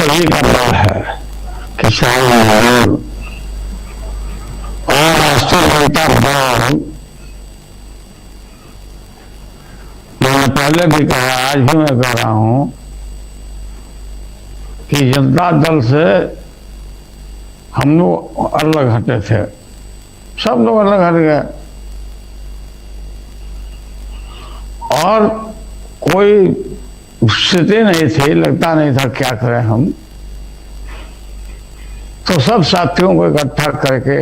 सभी का बड़ा है, किसान मजदूर और राष्ट्रीय जनता दल। मैंने पहले भी कहा, आज भी मैं कह रहा हूं कि जनता दल से हम लोग अलग हटे थे, सब लोग अलग हट गए और कोई स्थिति नहीं थी, लगता नहीं था क्या करें हम। तो सब साथियों को इकट्ठा करके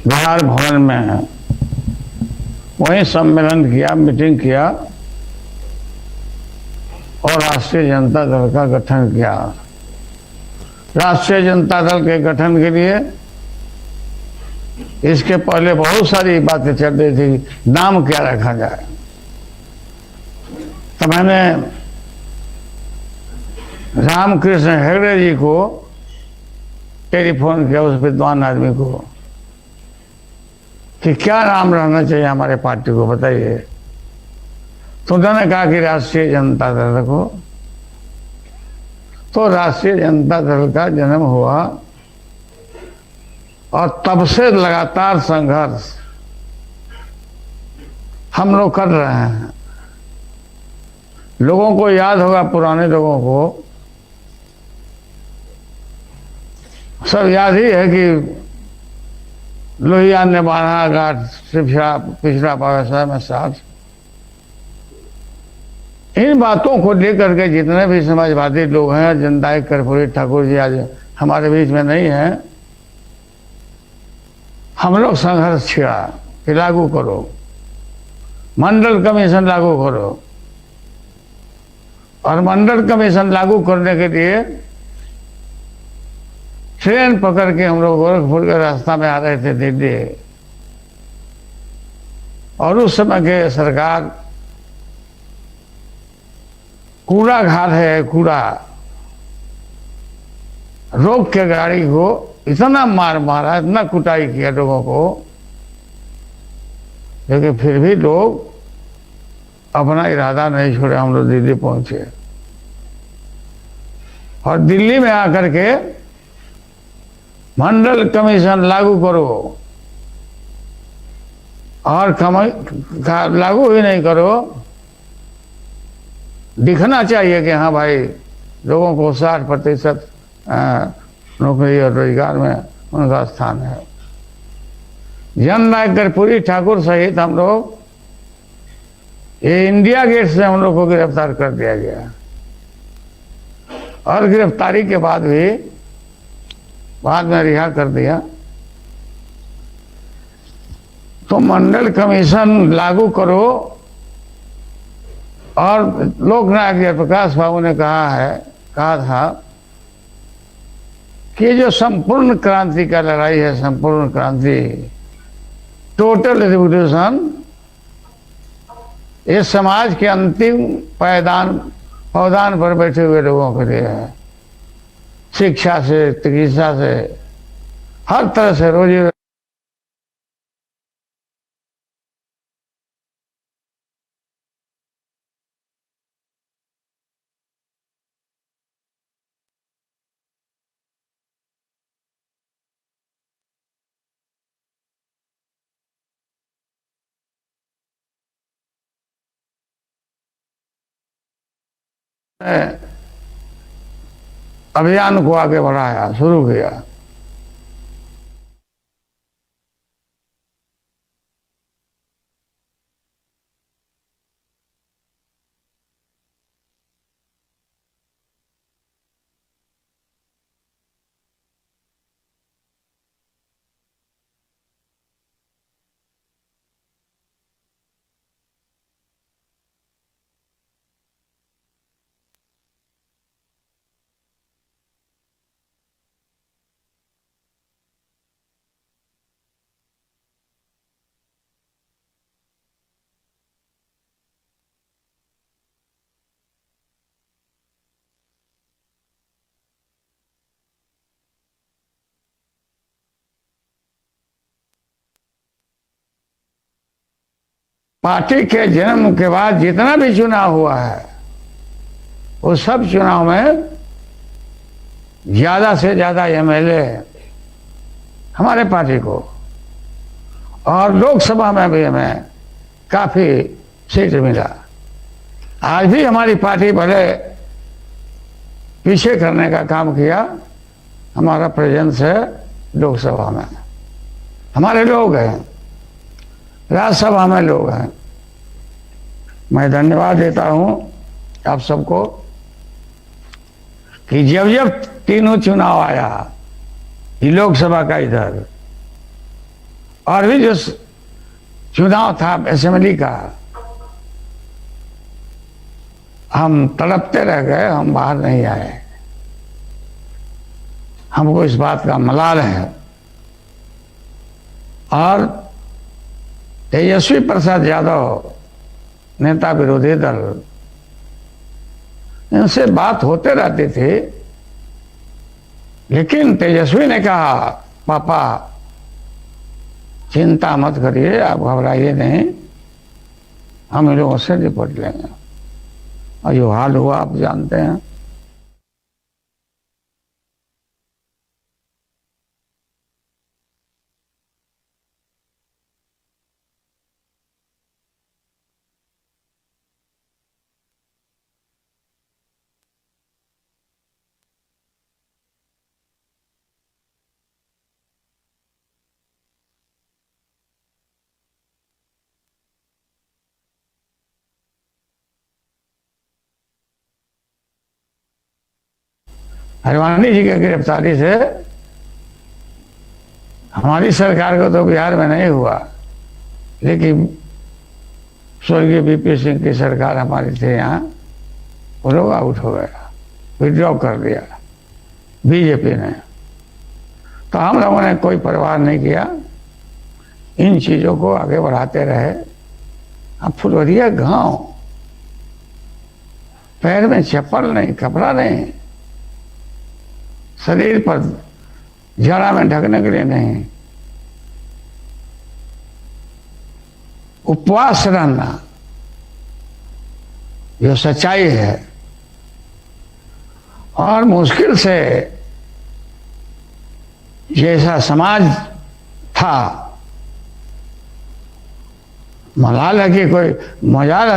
बिहार भवन में वहीं सम्मेलन किया, मीटिंग किया और राष्ट्रीय जनता दल का गठन किया। राष्ट्रीय जनता दल के गठन के लिए इसके पहले बहुत सारी बातें चल रही थी, नाम क्या रखा जाए। तो मैंने रामकृष्ण हेगड़े जी को टेलीफोन किया, उस विद्वान आदमी को, कि क्या नाम रहना चाहिए हमारे पार्टी को, बताइए। तो उन्होंने कहा कि राष्ट्रीय जनता दल रखो। तो राष्ट्रीय जनता दल का जन्म हुआ और तब से लगातार संघर्ष हम लोग कर रहे हैं। लोगों को याद होगा, पुराने लोगों को सब याद ही है कि लोहिया ने बाराघाट से पिछड़ा व्यवसाय में साथ। इन बातों को लेकर के जितने भी समाजवादी लोग हैं, जननायक कर्पूरी ठाकुर जी आज हमारे बीच में नहीं हैं, हम लोग संघर्ष छिड़ा कि लागू करो, मंडल कमीशन लागू करो। और मंडल कमीशन लागू करने के लिए ट्रेन पकड़ के हम लोग गोरखपुर के रास्ता में आ रहे थे दिल्ली। और उस समय के सरकार कूड़ा घाट है, कूड़ा रोक के गाड़ी को इतना मार मारा, इतना कुटाई किया लोगों को, लेकिन फिर भी लोग अपना इरादा नहीं छोड़े। हम लोग दिल्ली पहुंचे और दिल्ली में आकर के मंडल कमीशन लागू करो, और लागू ही नहीं करो, दिखना चाहिए कि हाँ भाई लोगों को 60% नौकरी और रोजगार में उनका स्थान है। जननायक कर्पूरी ठाकुर सहित हम लोग ये इंडिया गेट से हम लोग को गिरफ्तार कर दिया गया और गिरफ्तारी के बाद भी बाद में रिहा कर दिया। तो मंडल कमीशन लागू करो। और लोकनायक जयप्रकाश बाबू ने कहा था कि जो संपूर्ण क्रांति का लड़ाई है, संपूर्ण क्रांति, टोटल रिवोल्यूशन, ये समाज के अंतिम पौधान पर बैठे हुए लोगों के लिए है। शिक्षा से, चिकित्सा से, हर तरह से रोजी अभियान को आगे बढ़ाया, शुरू किया। पार्टी के जन्म के बाद जितना भी चुनाव हुआ है, वो सब चुनाव में ज्यादा से ज्यादा एमएलए हमारे पार्टी को, और लोकसभा में भी हमें काफी सीट मिला। आज भी हमारी पार्टी भले पीछे करने का काम किया, हमारा प्रेजेंस है लोकसभा में, हमारे लोग हैं, राज्यसभा में लोग हैं। मैं धन्यवाद देता हूं आप सबको कि जब जब तीनों चुनाव आया, ये लोकसभा का इधर और भी जो चुनाव था असेंबली का, हम तड़पते रह गए, हम बाहर नहीं आए। हमको इस बात का मलाल है। और तेजस्वी प्रसाद यादव नेता विरोधी दल, इनसे बात होते रहती थी, लेकिन तेजस्वी ने कहा पापा चिंता मत करिए, आप घबराइए नहीं, हम इन लोगों से निपट लेंगे। और जो हाल हुआ आप जानते हैं। हरवानी जी की गिरफ्तारी से हमारी सरकार को तो बिहार में नहीं हुआ, लेकिन स्वर्गीय वीपी सिंह की सरकार हमारी थी यहाँ, वो लोग आउट हो गया, विड्रॉ कर दिया बीजेपी ने। तो हम लोगों ने कोई परवाह नहीं किया, इन चीजों को आगे बढ़ाते रहे। अब फुलवरिया गांव, पैर में चप्पल नहीं, कपड़ा नहीं, शरीर पर जड़ा में ढकने के लिए नहीं, उपवास रहना, जो सच्चाई है। और मुश्किल से जैसा समाज था, मलाल है कि कोई मजाल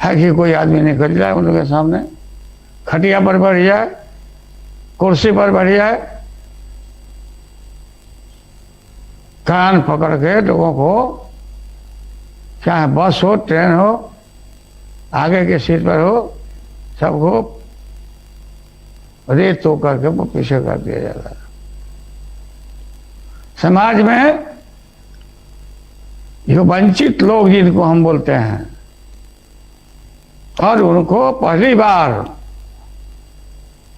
है कि कोई आदमी निकल जाए उन लोगों के सामने, खटिया पर बैठ जाए, कुर्सी पर बैठ जाए, कान पकड़ के लोगों को, चाहे बस हो, ट्रेन हो, आगे की सीट पर हो, सबको रेत तो करके वो पीछे कर दिया जाता है। समाज में जो वंचित लोग जिनको हम बोलते हैं, और उनको पहली बार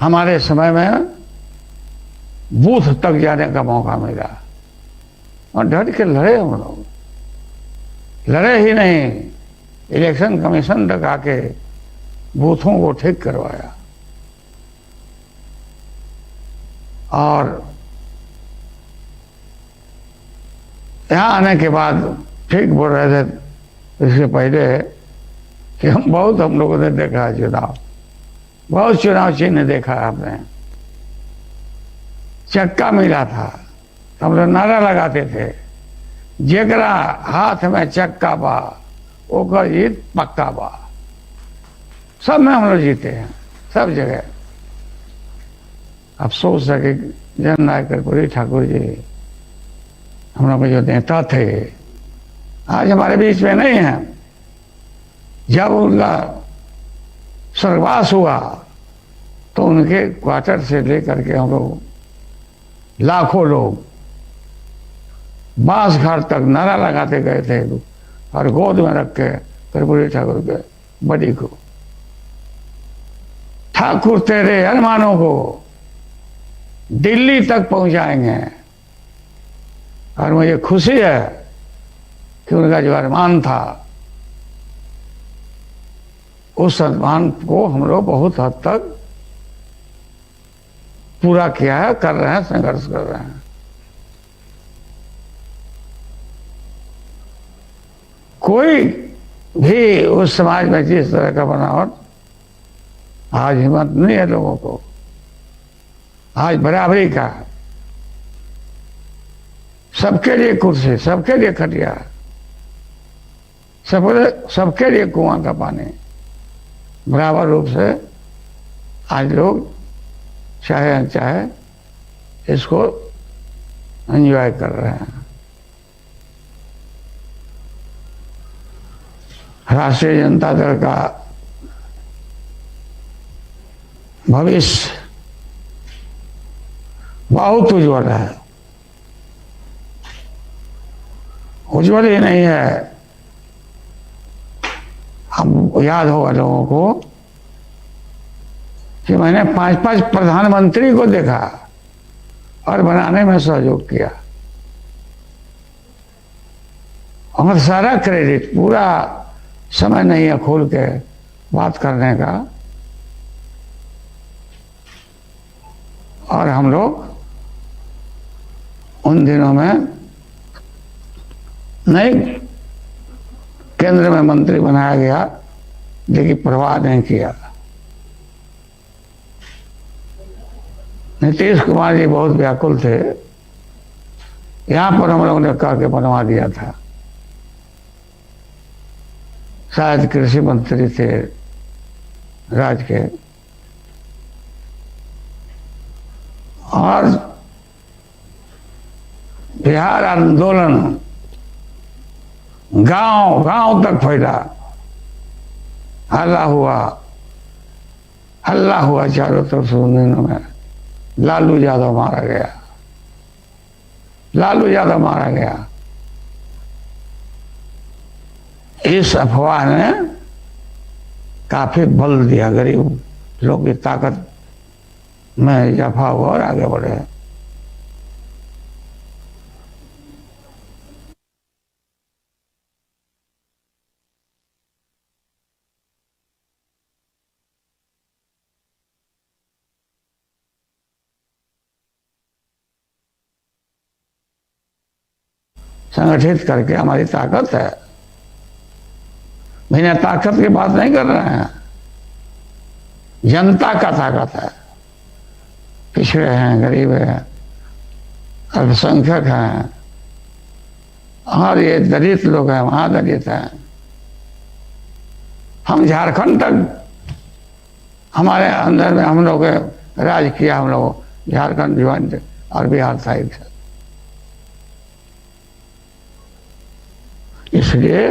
हमारे समय में बूथ तक जाने का मौका मिला, और डट के लड़े हम लोग। लड़े ही नहीं, इलेक्शन कमीशन तक आके बूथों को ठीक करवाया। और यहाँ आने के बाद ठीक बोल रहे थे इससे पहले कि हम लोगों ने देखा है चुनाव, बहुत चुनाव चिन्ह देखा आपने। चक्का मिला था, हम लोग नारा लगाते थे, जेकरा हाथ में चक्का बा ओकर जीत पक्का बा। सब में हम लोग जीते हैं, सब जगह। अफसोस है कि जननायक कर्पूरी ठाकुर जी, हम लोग के जो नेता थे, आज हमारे बीच में नहीं है। जब उनका स्वर्गवास हुआ तो उनके क्वार्टर से लेकर के हम लोग लाखों लोग बांस घाट तक नारा लगाते गए थे, और गोद में रख के कर्पूरी ठाकुर के बड़ी को, ठाकुर तेरे अरमानों को दिल्ली तक पहुंचाएंगे। और मुझे खुशी है कि उनका जो अरमान था, उस अरमान को हम लोग बहुत हद तक पूरा किया है, कर रहे हैं, संघर्ष कर रहे हैं। कोई भी उस समाज में जिस तरह का बनावट आज हिम्मत नहीं है लोगों को। आज बराबरी का, सबके लिए कुर्सी, सबके लिए खटिया, सबके लिए कुआं का पानी, बराबर रूप से आज लोग चाहे अनचाहे इसको एंजॉय कर रहे हैं। राष्ट्रीय जनता दल का भविष्य बहुत उज्जवल है। उज्जवल ही नहीं है, हम याद होगा लोगों को कि मैंने 5-5 प्रधानमंत्री को देखा और बनाने में सहयोग किया। और सारा क्रेडिट, पूरा समय नहीं है खोल के बात करने का। और हम लोग उन दिनों में नहीं केंद्र में मंत्री बनाया गया, लेकिन परवाह नहीं किया। नीतीश कुमार जी बहुत व्याकुल थे, यहां पर हम लोगों ने कह के बनवा दिया था। शायद कृषि मंत्री थे राज्य के, और बिहार आंदोलन गांव गांव तक फैला, हल्ला हुआ चारों तरफ से। उन दिनों में लालू यादव मारा गया। इस अफवाह ने काफी बल दिया, गरीब लोग की ताकत में इजाफा हुआ और आगे बढ़े। संगठित करके हमारी ताकत है, बिना ताकत की बात नहीं कर रहे हैं। जनता का ताकत है, पिछड़े हैं, गरीब हैं, अल्पसंख्यक हैं, और ये दलित लोग हैं, वहां दलित हैं। हम झारखंड तक हमारे अंदर में हम लोग राज किया, हम लोग झारखंड ज्वाइन और बिहार साइड से। इसलिए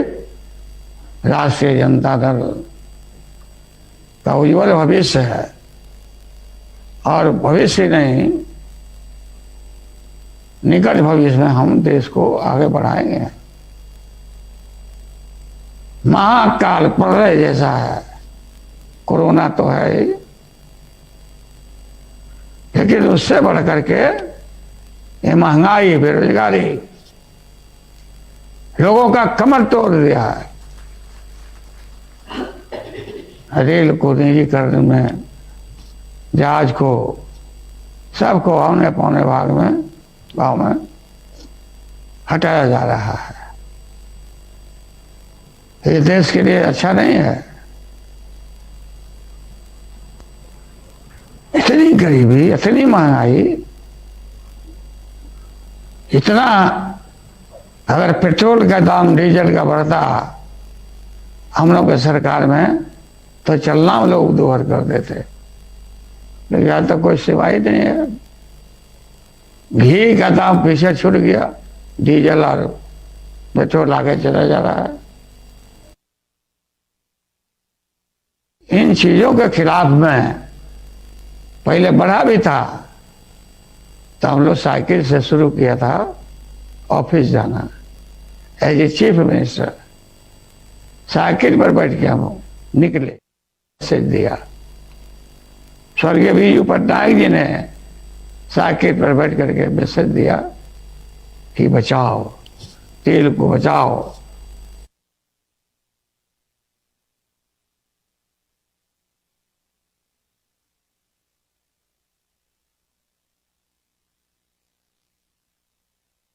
राष्ट्रीय जनता दल का उज्ज्वल भविष्य है, और भविष्य नहीं, निकट भविष्य में हम देश को आगे बढ़ाएंगे। महाकाल प्रलय जैसा है, कोरोना तो है ही, लेकिन उससे बढ़ करके ये महंगाई, बेरोजगारी लोगों का कमर तोड़ दिया है। रेल को निजीकरण में, जहाज को, सबको औने पौने भाग में, गांव में हटाया जा रहा है। ये देश के लिए अच्छा नहीं है। इतनी गरीबी, इतनी महंगाई, इतना अगर पेट्रोल का दाम, डीजल का बढ़ता हम लोग के सरकार में, तो चलना हम लोग दोहर कर देते, लेकिन यहाँ तक कोई सिवाय नहीं है। घी का दाम पीछे छूट गया, डीजल और पेट्रोल आगे चला जा रहा है। इन चीजों के खिलाफ में पहले बढ़ा भी था, तो हम लोग साइकिल से शुरू किया था ऑफिस जाना, as a chief minister. Cycle पर बैठ के हम निकले, मैसेज दिया। स्वर्गीय बीजू पटनायक जी ने साइकिल पर बैठ करके मैसेज दिया कि बचाओ, तेल को बचाओ।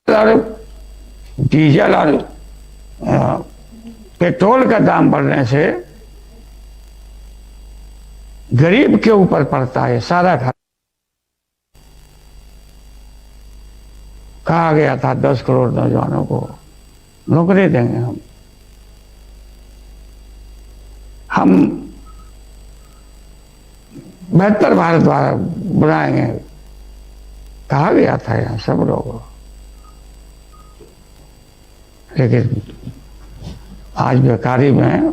और डीजल और पेट्रोल का दाम बढ़ने से गरीब के ऊपर पड़ता है सारा खर्च। कहा गया था 10 करोड़ नौजवानों को नौकरी देंगे हम बेहतर भारत बनाएंगे, कहा गया था यहाँ सब लोगों। लेकिन आज बेकारी में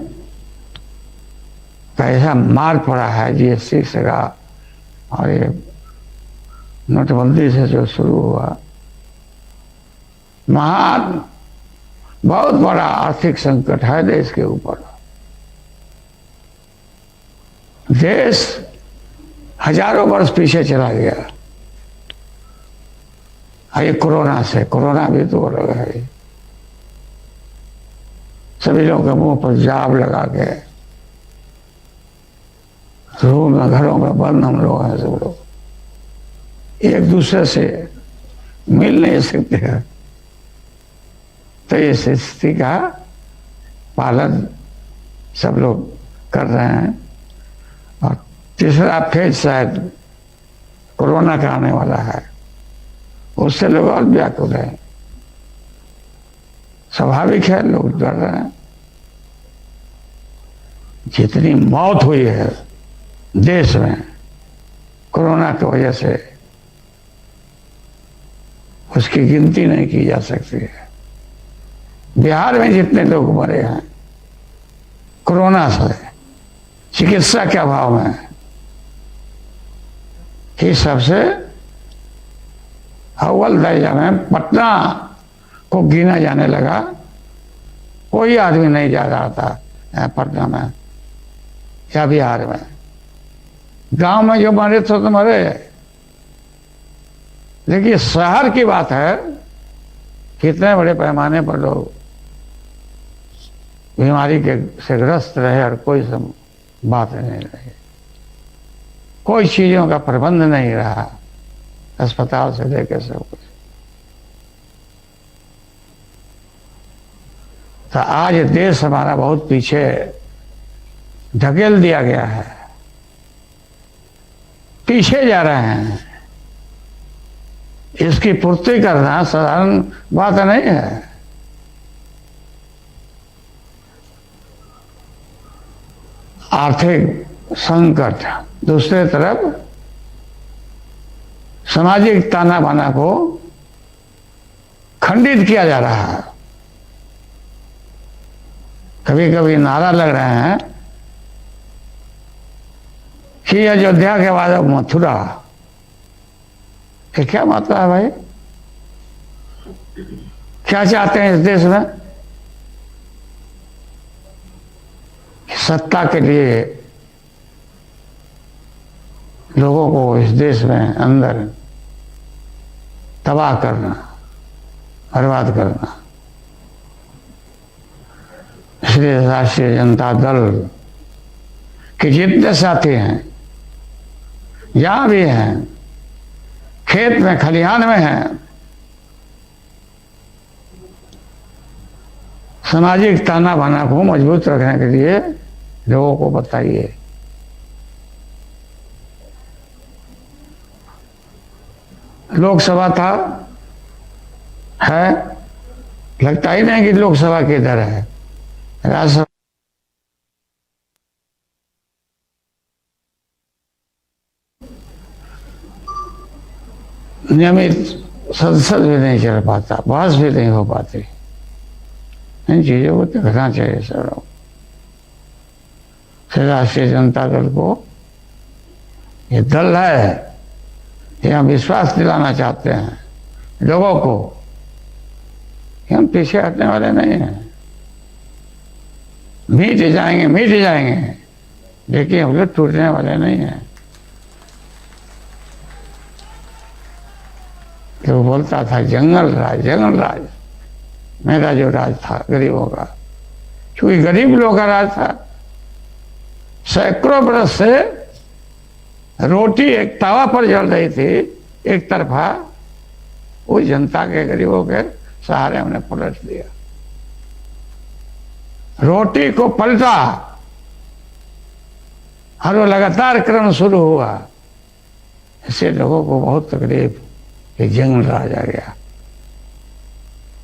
कैसा मार पड़ा है जीएसटी से का, और ये नोटबंदी से जो शुरू हुआ, महान बहुत बड़ा आर्थिक संकट है देश के ऊपर। देश हजारों वर्ष पीछे चला गया। ये कोरोना से, कोरोना भी तो अलग है। सभी लोगों के मुंह पर जाब लगा के रूम में, घरों में बंद हम लोग हैं। सब लोग एक दूसरे से मिल नहीं सकते हैं। तो इस स्थिति का पालन सब लोग कर रहे हैं। और तीसरा फेज शायद कोरोना का आने वाला है, उससे लोग और व्याकुल हैं। स्वाभाविक है, लोग डर रहे हैं। जितनी मौत हुई है देश में कोरोना की वजह से, उसकी गिनती नहीं की जा सकती है। बिहार में जितने लोग मरे हैं कोरोना से, चिकित्सा के अभाव में, ये सबसे अव्वल दर्जा में पटना को गिना जाने लगा। कोई आदमी नहीं जा रहा था पटना में या बिहार में। गांव में जो मरे थे तो मरे, लेकिन शहर की बात है, कितने बड़े पैमाने पर लोग बीमारी के से ग्रस्त रहे और कोई सब बात नहीं रही। कोई चीजों का प्रबंध नहीं रहा, अस्पताल से लेकर सब कुछ। तो आज देश हमारा बहुत पीछे ढकेल दिया गया है, पीछे जा रहे हैं। इसकी पूर्ति करना साधारण बात नहीं है। आर्थिक संकट, दूसरे तरफ सामाजिक ताना बाना को खंडित किया जा रहा है। कभी कभी नारा लग रहे हैं कि अयोध्या के बाद अब मथुरा। ये क्या मतलब है भाई? क्या चाहते हैं इस देश में? सत्ता के लिए लोगों को इस देश में अंदर तबाह करना, बर्बाद करना। इसलिए राष्ट्रीय जनता दल के जितने साथी हैं, जहां भी हैं, खेत में, खलिहान में हैं, सामाजिक ताना बाना को मजबूत रखने के लिए लोगों को बताइए। लोकसभा था, है, लगता ही नहीं कि लोकसभा किधर है। राज्यसभा नियमित संसद भी नहीं चल पाता, बहस भी नहीं हो पाती। इन चीजों को देखना चाहिए सब लोग। राष्ट्रीय जनता दल को ये दल है, ये हम विश्वास दिलाना चाहते हैं लोगों को कि हम पीछे हटने वाले नहीं हैं। मिट जाएंगे, लेकिन हम लोग टूटने वाले नहीं हैं। तो बोलता था जंगल राज मेरा जो राज था गरीबों का, क्योंकि गरीब लोगों का राज था। सैकड़ों बरस से रोटी एक तवा पर जल रही थी एक तरफा, वो जनता के, गरीबों के सहारे हमने पलट दिया। रोटी को पलटा और वो लगातार क्रम शुरू हुआ। इससे लोगों को बहुत तकलीफ कि जंगल राज आ गया,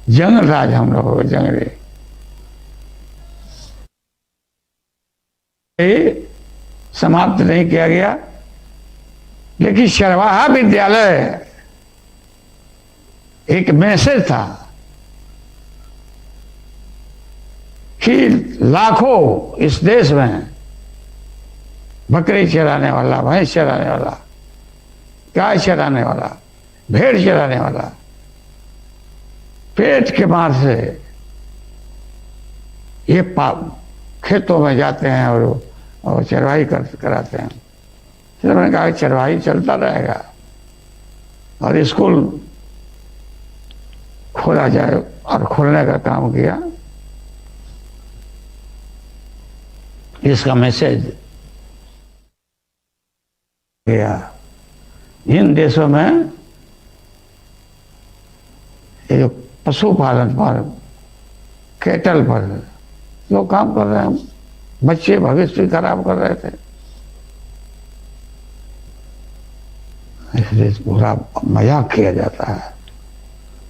जंगल राज हम लोगों को जंगली समाप्त नहीं किया गया। लेकिन चरवाहा विद्यालय एक मैसेज था कि लाखों इस देश में बकरी चराने वाला, भैंस चराने वाला, गाय चराने वाला, भेड़ चराने वाला पेट के मार से ये खेतों में जाते हैं और चरवाही कराते हैं। फिर मैंने कहा चरवाही चलता रहेगा और स्कूल खोला जाए, और खोलने का काम किया। इसका मैसेज गया इन देशों में ये जो पशुपालन पर, कैटल पर लोग काम कर रहे हैं, बच्चे भविष्य खराब कर रहे थे। इसलिए पूरा मजाक किया जाता है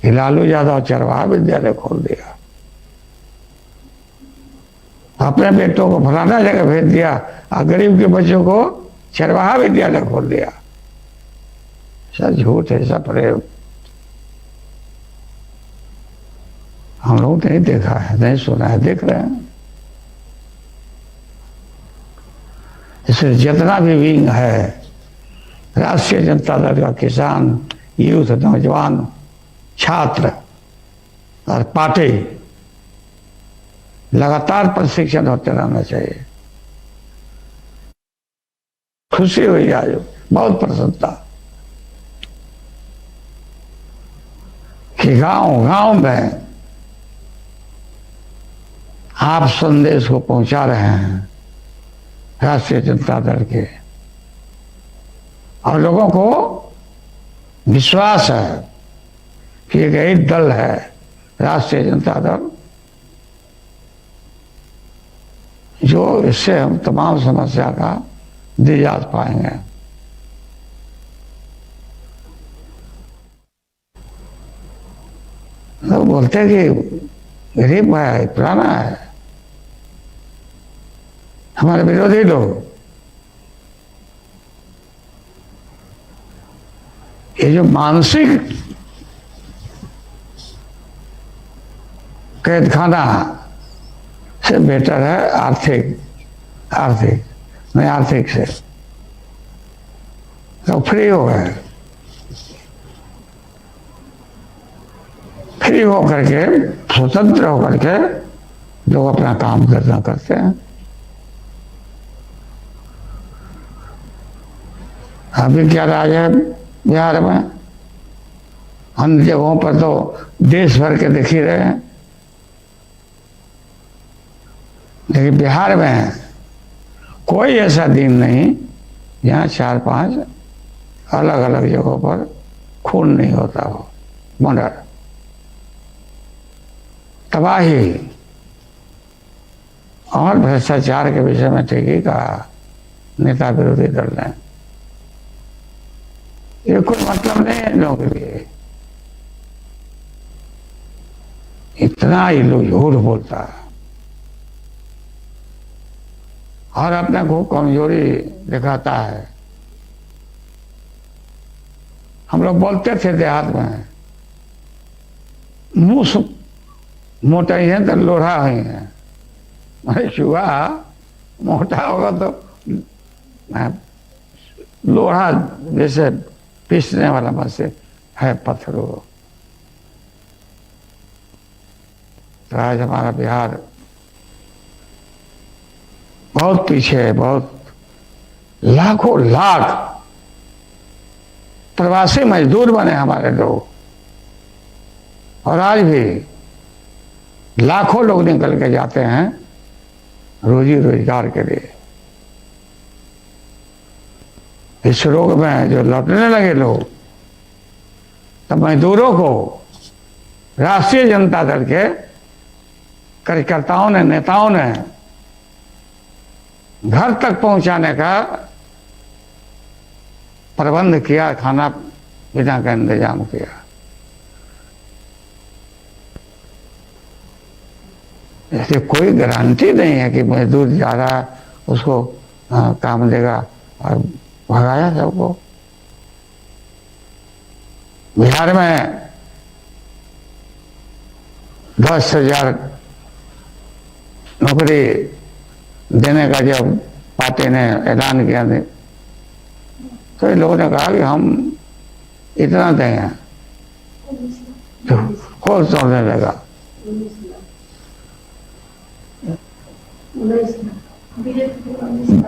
कि लालू यादव चरवाहा विद्यालय खोल दिया, अपने बेटों को फलाना जगह भेज दिया और गरीब के बच्चों को चरवाहा विद्यालय खोल दिया। सब झूठ है, सब प्रेम। हम लोग नहीं देखा है, नहीं सुना है, देख रहे हैं। इसलिए जितना भी विंग है राष्ट्रीय जनता दल का, किसान, यूथ, नौजवान, छात्र और पार्टी, लगातार प्रशिक्षण होते रहना चाहिए। खुशी हुई आज, बहुत प्रसन्नता कि गांव गांव में आप संदेश को पहुंचा रहे हैं राष्ट्रीय जनता दल के, और लोगों को विश्वास है कि एक ही दल है राष्ट्रीय जनता दल, जो इससे हम तमाम समस्या का निजात पाएंगे। लोग बोलते कि गरीब है, पुराना है, हमारे विरोधी लोग। ये जो मानसिक कैदखाना से बेटर है आर्थिक नहीं, आर्थिक से तो फ्री हो गए, फ्री होकर के, स्वतंत्र होकर के लोग अपना काम करना करते हैं। अभी क्या राज है बिहार में, अन्य जगहों पर तो देश भर के दिख ही रहे हैं, लेकिन बिहार में कोई ऐसा दिन नहीं जहाँ 4-5 अलग अलग जगहों पर खून नहीं होता हो, मर्डर, तबाही और भ्रष्टाचार के विषय में ठीक ही कहा नेता विरोधी दल ने। ये कोई मतलब नहीं है इन लोगों के लिए, इतना ही लोग झूठ बोलता है और अपने को कमजोरी दिखाता है। हम लोग बोलते थे देहात में, मुंह मोटा ही है तो लोढ़ा ही है। अरे चूहा मोटा होगा तो लोढ़ा जैसे पीसने वाला बस है पत्थरों। तो आज हमारा बिहार बहुत पीछे है, बहुत लाखों लाख प्रवासी मजदूर बने हमारे लोग, और आज भी लाखों लोग निकल के जाते हैं रोजी रोजगार के लिए। इस रोग में जो लौटने लगे लोग, तब मजदूरों को राष्ट्रीय जनता दल के कार्यकर्ताओं ने, नेताओं ने घर तक पहुंचाने का प्रबंध किया, खाना पीना का इंतजाम किया। ऐसे कोई गारंटी नहीं है कि मजदूर जा रहा उसको काम देगा और भगाया सबको। बिहार में 10,000 नौकरी देने का जब पार्टी ने ऐलान किया तो इन लोगों ने कहा कि हम इतना देंगे, तो खोल तोड़ने लगा।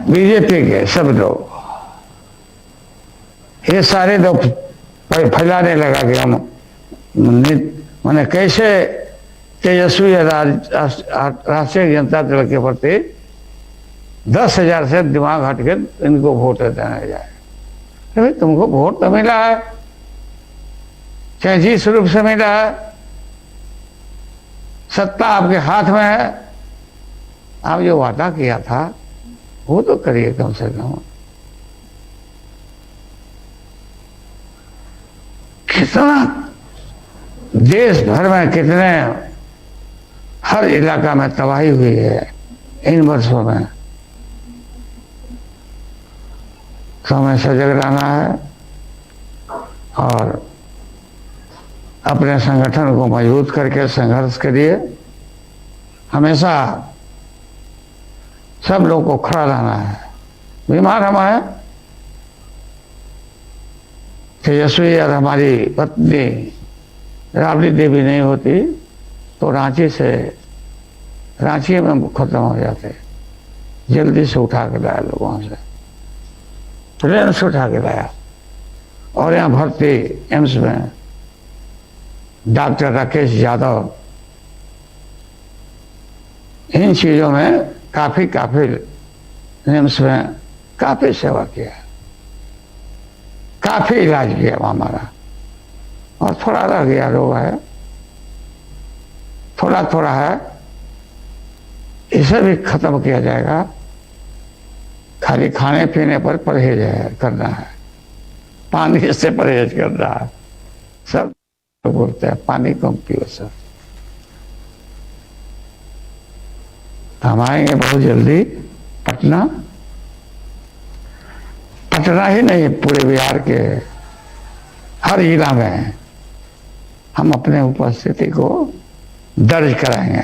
बीजेपी के सब लोग, ये सारे लोग फैलाने लगा कि हम मैंने कैसे तेजस्वी राष्ट्रीय जनता दल के प्रति 10,000 से दिमाग हट के इनको वोट देने जाए। भाई तुमको वोट तो मिला है, चाहे जिस रूप से मिला है, सत्ता आपके हाथ में है, आप जो वादा किया था वो तो करिए कम से कम। कितना देश भर में कितने हर इलाका में तबाही हुई है इन वर्षों में। तो हमें सजग रहना है और अपने संगठन को मजबूत करके संघर्ष करिए। हमेशा सब लोगों को खड़ा रहना है। बीमार हम हैं, तेजस्वी और हमारी पत्नी राबड़ी देवी नहीं होती तो रांची में खत्म हो जाते। जल्दी से उठा के लाया लोगों से, प्लेन से उठा के लाया और यहाँ भर्ती एम्स में डॉक्टर राकेश यादव इन चीजों में काफी एम्स में काफी सेवा किया, काफी इलाज किया हमारा। और थोड़ा रह गया रोग है, थोड़ा है, इसे भी खत्म किया जाएगा। खाली खाने पीने पर परहेज करना है, पानी से परहेज करना है। सब बोलते हैं पानी कम पियो सर। हम आएंगे बहुत जल्दी पटना ही नहीं, पूरे बिहार के हर जिला में हम अपने उपस्थिति को दर्ज कराएंगे।